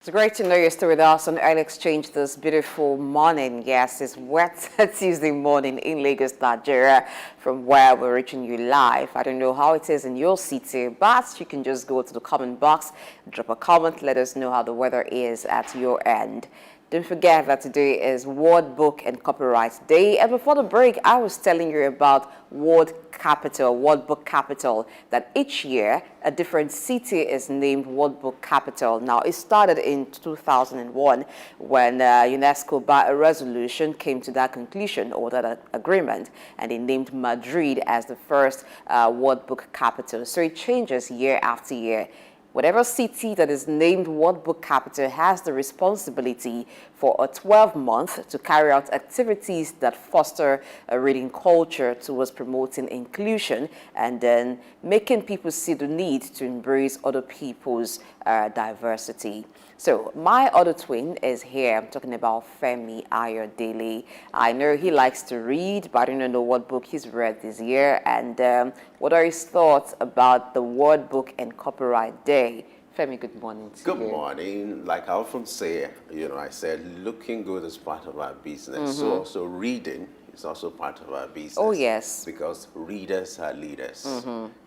It's great to know you're still with us on Early Exchange this beautiful morning. Yes, it's wet Tuesday morning in Lagos, Nigeria, from where we're reaching you live. I don't know how it is in your city, but you can just go to the comment box, drop a comment, let us know how the weather is at your end. Don't forget that today is Word Book and Copyright Day. And before the break, I was telling you about Word Book Capital, that each year a different city is named Word Book Capital. Now, it started in 2001 when UNESCO, by a resolution, came to that conclusion or that agreement, and they named Madrid as the first Word Book Capital. So it changes year after year. Whatever city that is named Word Book Capital has the responsibility for a 12-month to carry out activities that foster a reading culture towards promoting inclusion and then making people see the need to embrace other people's diversity. So my other twin is here. I'm talking about Femi Ayodele. I know he likes to read, but I don't know what book he's read this year. And what are his thoughts about the Word Book and Copyright Day? Femi, good morning to you. Good morning. Like I often say, I said looking good is part of our business. So also reading is also part of our business. Oh, yes. Because readers are leaders.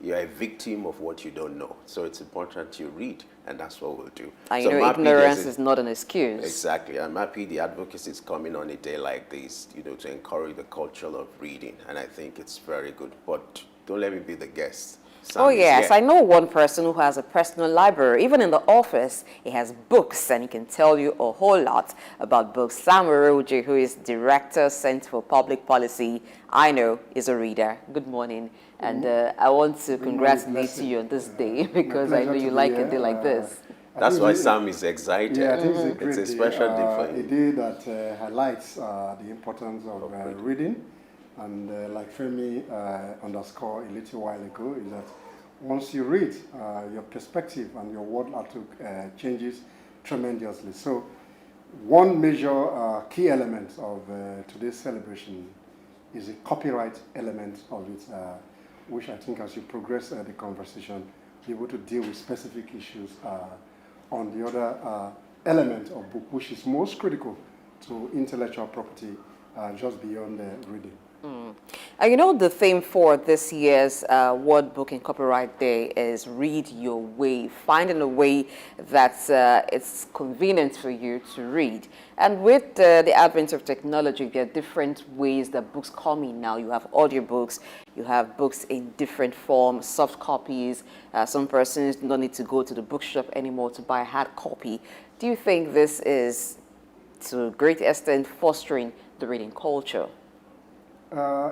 You're a victim of what you don't know. So it's important you read, and that's what we'll do. And so you know, ignorance is not an excuse. Exactly. I'm happy the advocacy is coming on a day like this, to encourage the culture of reading. And I think it's very good. But don't let me be the guest. Oh, yes. I know one person who has a personal library. Even in the office, he has books, and he can tell you a whole lot about books. Sam Oroji, who is Director, Center for Public Policy, I know is a reader. Good morning. And I want to congratulate you on this day because I know you like a day like this. That's why Sam is excited. Yeah, I think it's a great It's a special day for a you. day that highlights the importance of reading. And like Femi underscored a little while ago, is that once you read, your perspective and your word outlook changes tremendously. So one major key element of today's celebration is the copyright element of it, which I think as you progress the conversation, be able to deal with specific issues on the other element of book, which is most critical to intellectual property, just beyond reading. You know, the theme for this year's Word Book and Copyright Day is read your way, finding a way that it's convenient for you to read. And with the advent of technology, there are different ways that books come in now. You have audiobooks, you have books in different forms, soft copies. Some persons don't need to go to the bookshop anymore to buy a hard copy. Do you think this is, to a great extent, fostering the reading culture?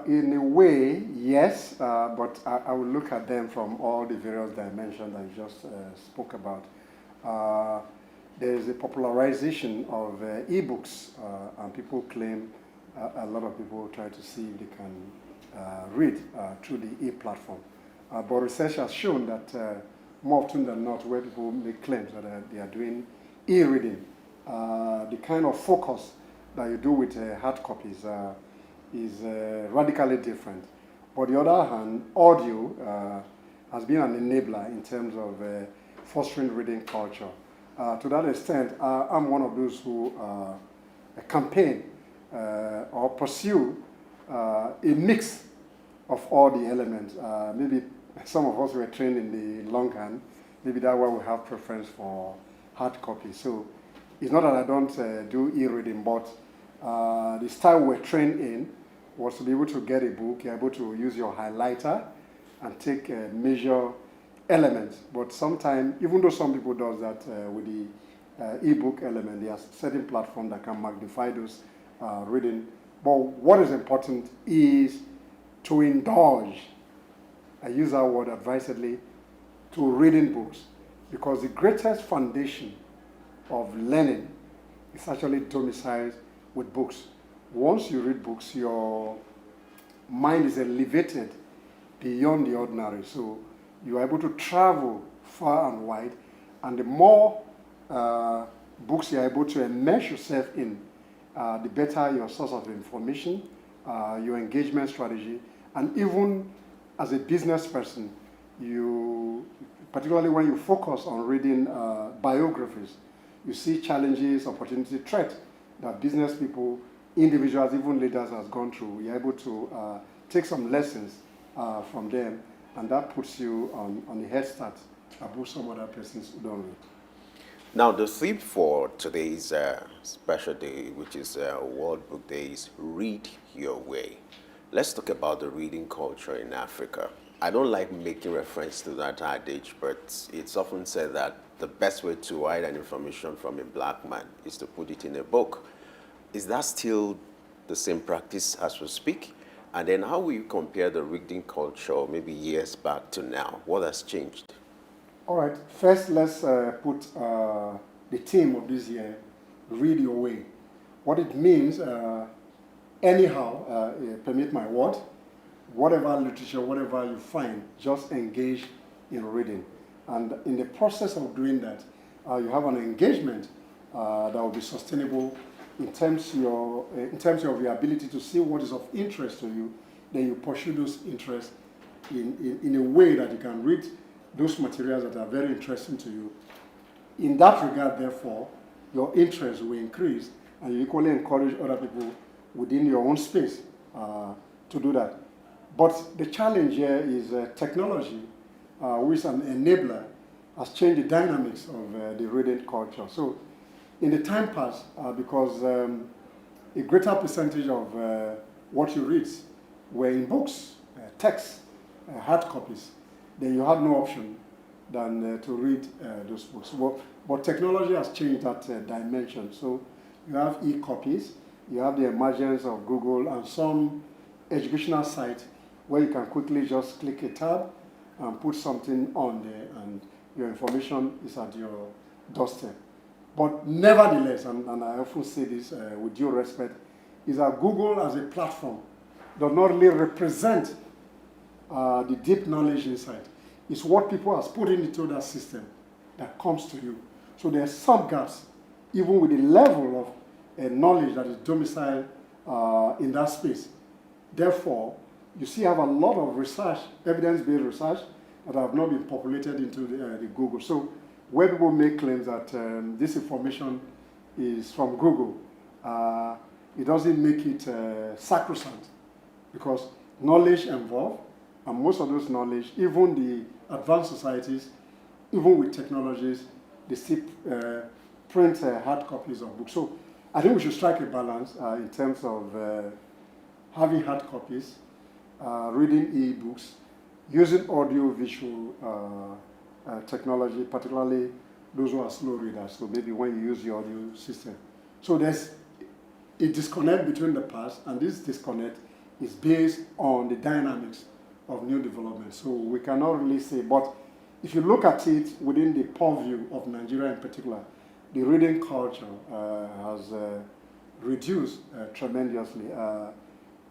In a way, yes, but I will look at them from all the various dimensions that you just spoke about. There is a popularization of e-books, and people claim, a lot of people try to see if they can read through the e-platform. But research has shown that more often than not, where people make claims that they are doing e-reading, the kind of focus that you do with hard copies is radically different. But on the other hand, audio has been an enabler in terms of fostering reading culture. To that extent, I'm one of those who campaign or pursue a mix of all the elements. Maybe some of us were trained in the longhand. Maybe that's why we have preference for hard copy. So it's not that I don't do e-reading, but the style we're trained in was to be able to get a book, you're able to use your highlighter and take major elements. But sometimes, even though some people do that with the e-book element, there are certain platforms that can magnify those reading. But what is important is to indulge, I use that word advisedly, to reading books. Because the greatest foundation of learning is actually domiciled with books. Once you read books, your mind is elevated beyond the ordinary. So you are able to travel far and wide. And the more books you are able to immerse yourself in, the better your source of information, your engagement strategy, and even as a business person, particularly when you focus on reading biographies, you see challenges, opportunity, threat that business people, individuals, even leaders has gone through. You're able to take some lessons from them, and that puts you on a head start above some other persons who don't read. Now, the theme for today's special day, which is World Book Day, is Read Your Way. Let's talk about the reading culture in Africa. I don't like making reference to that adage, but it's often said that the best way to hide an information from a black man is to put it in a book. Is that still the same practice as we speak? And then how will you compare the reading culture maybe years back to now? What has changed? All right, first let's put the theme of this year, Read Your Way. What it means, anyhow, permit my word, whatever literature, whatever you find, just engage in reading. And in the process of doing that, you have an engagement that will be sustainable in terms of your ability to see what is of interest to you. Then you pursue those interests in a way that you can read those materials that are very interesting to you. In that regard, therefore, your interest will increase, and you equally encourage other people within your own space to do that. But the challenge here is technology, which is an enabler, has changed the dynamics of the reading culture. So in the time past, because a greater percentage of what you read were in books, text, hard copies, then you had no option than to read those books. But technology has changed that dimension. So you have e-copies, you have the emergence of Google and some educational sites where you can quickly just click a tab and put something on there, and your information is at your doorstep. But nevertheless, and I often say this with due respect, is that Google as a platform does not really represent the deep knowledge inside. It's what people have put into that system that comes to you. So there are some gaps, even with the level of knowledge that is domiciled in that space. Therefore, you see, have a lot of research, evidence-based research, that have not been populated into the Google. So where people make claims that this information is from Google, it doesn't make it sacrosanct, because knowledge involved, and most of those knowledge, even the advanced societies, even with technologies, they still print hard copies of books. So I think we should strike a balance in terms of having hard copies, reading e-books, using audio-visual technology, particularly those who are slow readers, so maybe when you use the audio system. So there's a disconnect between the past, and this disconnect is based on the dynamics of new development. So we cannot really say, but if you look at it within the purview of Nigeria in particular, the reading culture has reduced tremendously.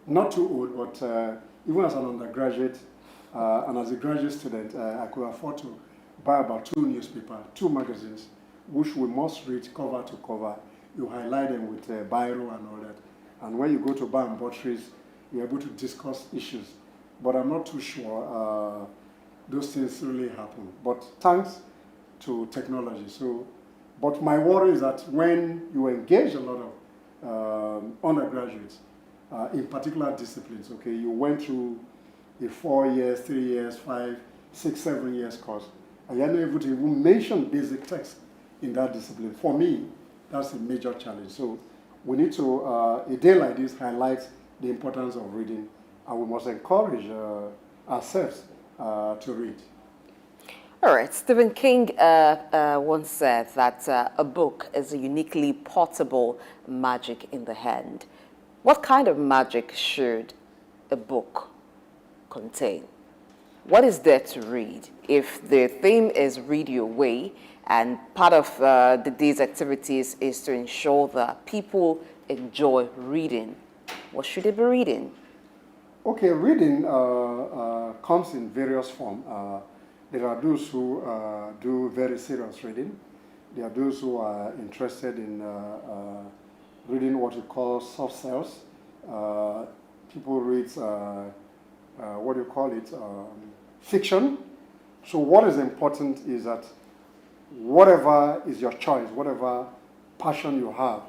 Not too old, but even as an undergraduate and as a graduate student, I could afford to buy about 2 newspapers, 2 magazines, which we must read cover to cover. You highlight them with biro and all that. And when you go to bar and butteries, you're able to discuss issues. But I'm not too sure those things really happen. But thanks to technology. So, but my worry is that when you engage a lot of undergraduates, in particular disciplines, okay, you went through a 4 years, 3 years, 5, 6, 7 years course, and you're not able to even mention basic text in that discipline. For me, that's a major challenge. So we need to, a day like this highlights the importance of reading, and we must encourage ourselves to read. All right, Stephen King once said that a book is a uniquely portable magic in the hand. What kind of magic should a book contain? What is there to read? If the theme is Read Your Way, and part of the day's activities is to ensure that people enjoy reading, what should they be reading? Okay, reading comes in various forms. There are those who do very serious reading. There are those who are interested in reading what we call soft sales. People read, fiction. So what is important is that whatever is your choice, whatever passion you have,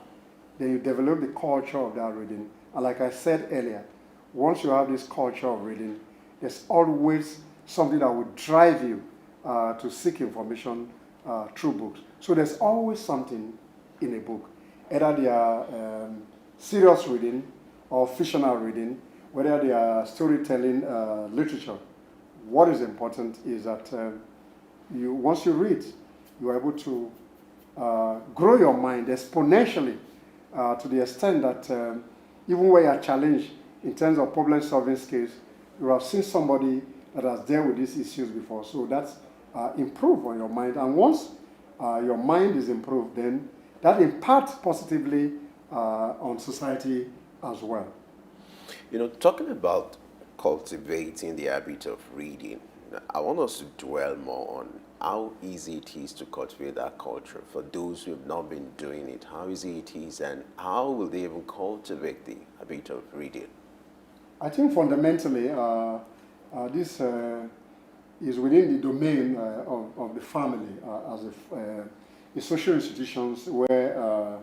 then you develop the culture of that reading. And like I said earlier, once you have this culture of reading, there's always something that will drive you to seek information through books. So there's always something in a book, either they are serious reading or fictional reading, whether they are storytelling literature. What is important is that once you read, you are able to grow your mind exponentially to the extent that even when you are challenged in terms of problem-solving skills, you have seen somebody that has dealt with these issues before. So that's improve on your mind. And once your mind is improved, then that impacts positively on society as well. You know, talking about cultivating the habit of reading, I want us to dwell more on how easy it is to cultivate that culture for those who have not been doing it, how easy it is, and how will they even cultivate the habit of reading? I think fundamentally, this is within the domain of the family as the social institutions where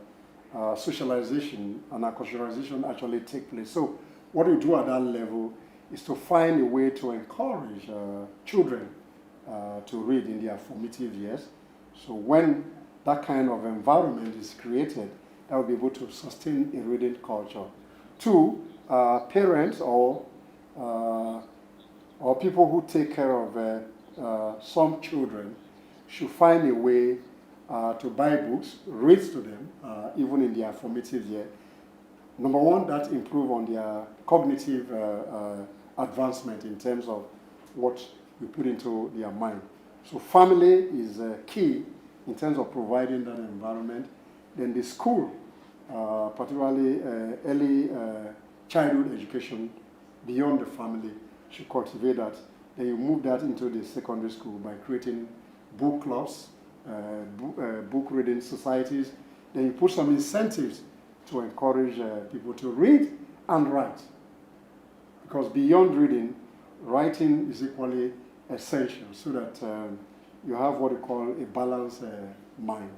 socialization and acculturation actually take place. So what we do at that level is to find a way to encourage children to read in their formative years. So when that kind of environment is created, that will be able to sustain a reading culture. Two, parents or people who take care of some children should find a way to buy books, read to them, even in their formative year. Number one, that improve on their cognitive advancement in terms of what you put into their mind. So family is key in terms of providing that environment. Then the school, particularly early childhood education beyond the family, should cultivate that. Then you move that into the secondary school by creating book clubs, book reading societies. Then you put some incentives to encourage people to read and write. Because beyond reading, writing is equally essential so that you have what we call a balanced mind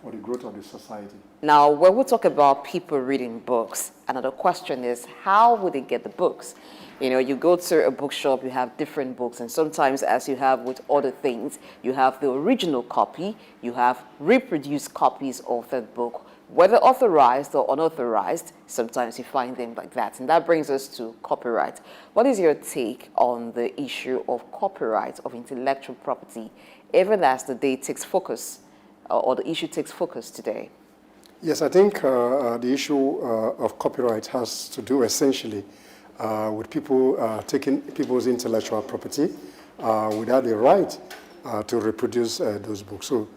for the growth of the society. Now, when we talk about people reading books, another question is, how would they get the books? You know, you go to a bookshop, you have different books, and sometimes, as you have with other things, you have the original copy, you have reproduced copies of that book, whether authorized or unauthorized. Sometimes you find them like that. And that brings us to copyright. What is your take on the issue of copyright, of intellectual property, even as the day takes focus, or the issue takes focus today? Yes, I think the issue of copyright has to do essentially with people taking people's intellectual property without the right to reproduce those books. So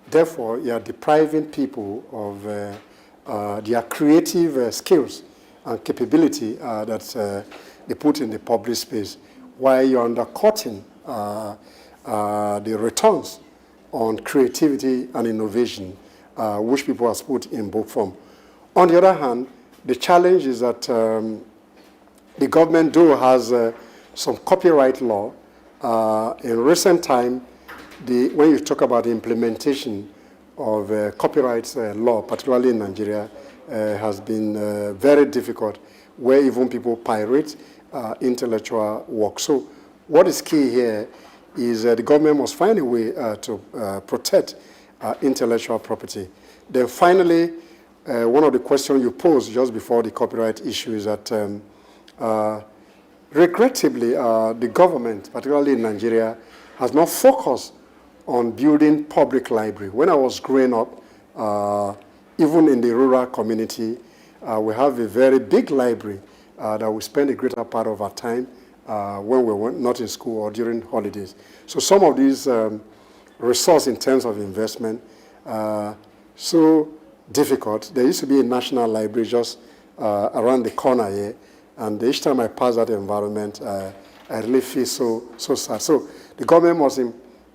therefore, you are depriving people of their creative skills and capability that they put in the public space, while you're undercutting the returns on creativity and innovation, which people have put in book form. On the other hand, the challenge is that the government, though, has some copyright law. In recent time, when you talk about the implementation of copyright law, particularly in Nigeria, has been very difficult, where even people pirate intellectual work. So what is key here is the government must find a way to protect intellectual property. Then finally, one of the questions you posed just before the copyright issue is that regrettably, the government, particularly in Nigeria, has not focused on building public library. When I was growing up, even in the rural community, we have a very big library that we spend a greater part of our time when we were not in school or during holidays. So some of these resources in terms of investment so difficult. There used to be a national library just around the corner here, and each time I pass that environment, I really feel so sad. So the government must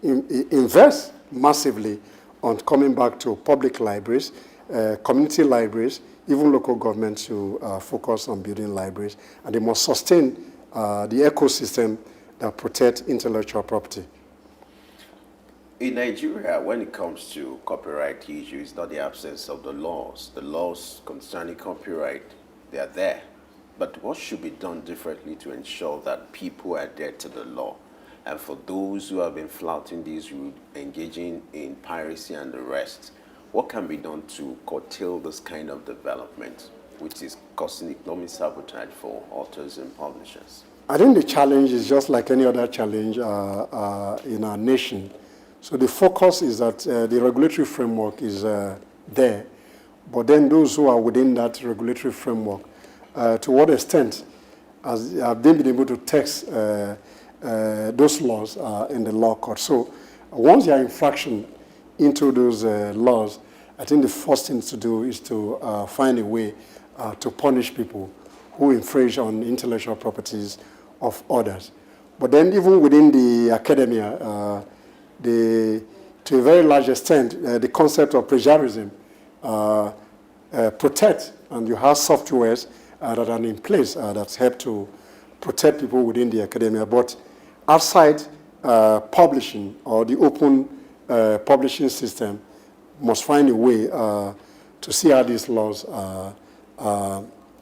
invest massively on coming back to public libraries, community libraries, even local governments to focus on building libraries, and they must sustain the ecosystem that protects intellectual property. In Nigeria, when it comes to copyright issues, it's not the absence of the laws. The laws concerning copyright, they are there. But what should be done differently to ensure that people adhere to the law? And for those who have been flouting these rules, engaging in piracy and the rest, what can be done to curtail this kind of development, which is causing economic sabotage for authors and publishers? I think the challenge is just like any other challenge in our nation. So the focus is that the regulatory framework is there, but then those who are within that regulatory framework, to what extent have they been able to text those laws in the law court? So once there are infraction into those laws, I think the first thing to do is to find a way to punish people who infringe on intellectual properties of others. But then even within the academia, to a very large extent, the concept of plagiarism protect, and you have softwares that are in place that help to protect people within the academia. But outside publishing or the open publishing system must find a way to see how these laws are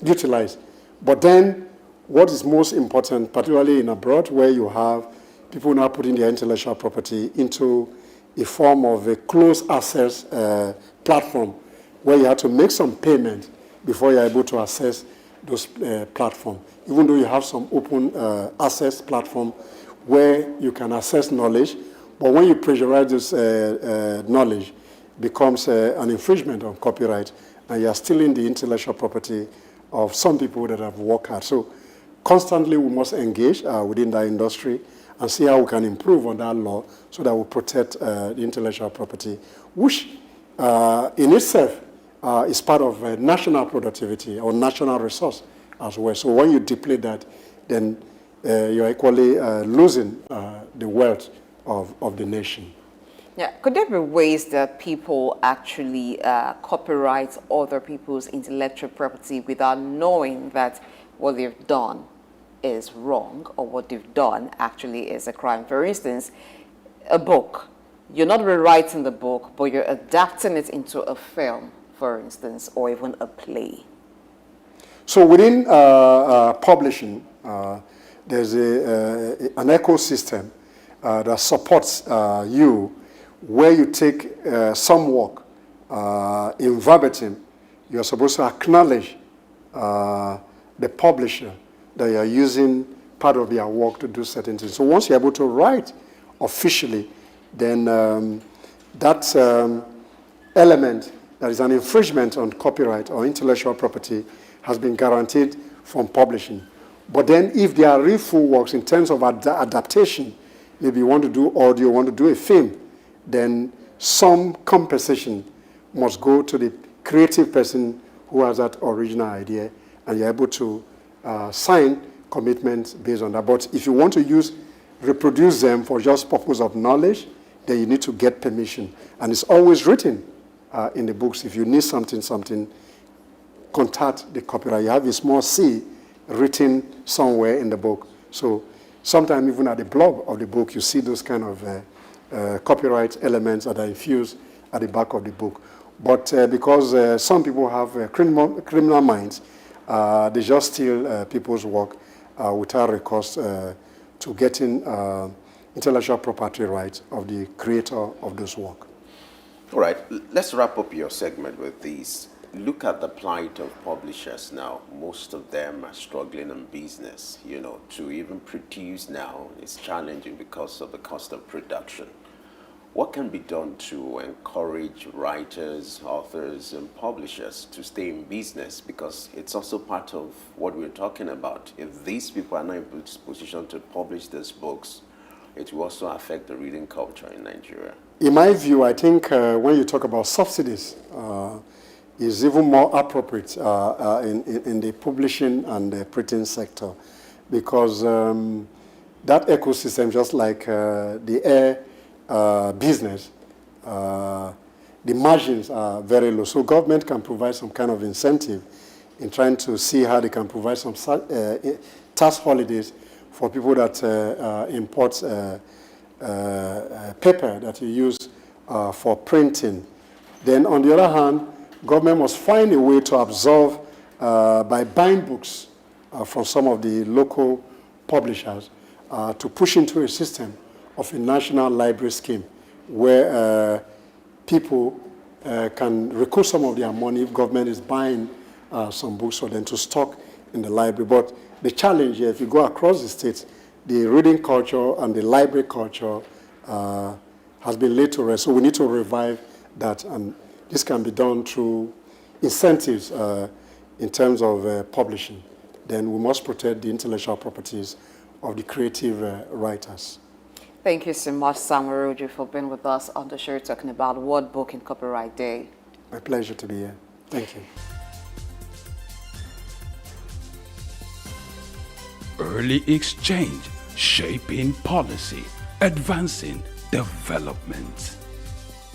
utilized. But then what is most important, particularly in abroad, where you have people now putting their intellectual property into a form of a closed access platform where you have to make some payment before you're able to access those platforms. Even though you have some open access platform where you can access knowledge, but when you pressurize this knowledge, it becomes an infringement on copyright, and you're stealing the intellectual property of some people that have worked hard. So constantly we must engage within that industry and see how we can improve on that law so that we protect the intellectual property, which in itself is part of national productivity or national resource as well. So when you deplete that, then you're equally losing the wealth of the nation. Yeah, could there be ways that people actually copyright other people's intellectual property without knowing that what they've done is wrong or what they've done actually is a crime? For instance, a book. You're not rewriting the book, but you're adapting it into a film, for instance, or even a play. So within publishing, there's an ecosystem that supports you, where you take some work in verbatim. You're supposed to acknowledge the publisher that you're using part of their work to do certain things. So once you're able to write officially, then that element that is an infringement on copyright or intellectual property has been guaranteed from publishing. But then if there are real full works in terms of adaptation, maybe you want to do audio, you want to do a film, then some compensation must go to the creative person who has that original idea, and you're able to sign commitments based on that. But if you want to reproduce them for just purpose of knowledge, then you need to get permission. And it's always written in the books. If you need something, contact the copyright. You have a small C written somewhere in the book. So sometimes even at the blog of the book, you see those kind of copyright elements that are infused at the back of the book. But because some people have criminal minds, they just steal people's work without recourse to getting intellectual property rights of the creator of this work. All right, let's wrap up your segment with these. Look at the plight of publishers now. Most of them are struggling in business. To even produce now is challenging because of the cost of production. What can be done to encourage writers, authors, and publishers to stay in business? Because it's also part of what we're talking about. If these people are not in position to publish these books, it will also affect the reading culture in Nigeria. In my view, I think when you talk about subsidies, is even more appropriate in the publishing and the printing sector, because that ecosystem, just like the air business, the margins are very low. So government can provide some kind of incentive in trying to see how they can provide some tax holidays for people that import paper that you use for printing. Then on the other hand, government must find a way to absorb by buying books from some of the local publishers to push into a system of a national library scheme where people can recoup some of their money if government is buying some books for them to stock in the library. But the challenge here, if you go across the states, the reading culture and the library culture has been laid to rest. So we need to revive that, and this can be done through incentives in terms of publishing. Then we must protect the intellectual properties of the creative writers. Thank you so much, Samuel Uju, for being with us on the show talking about World Book and Copyright Day. My pleasure to be here. Thank you. Early exchange, shaping policy, advancing development.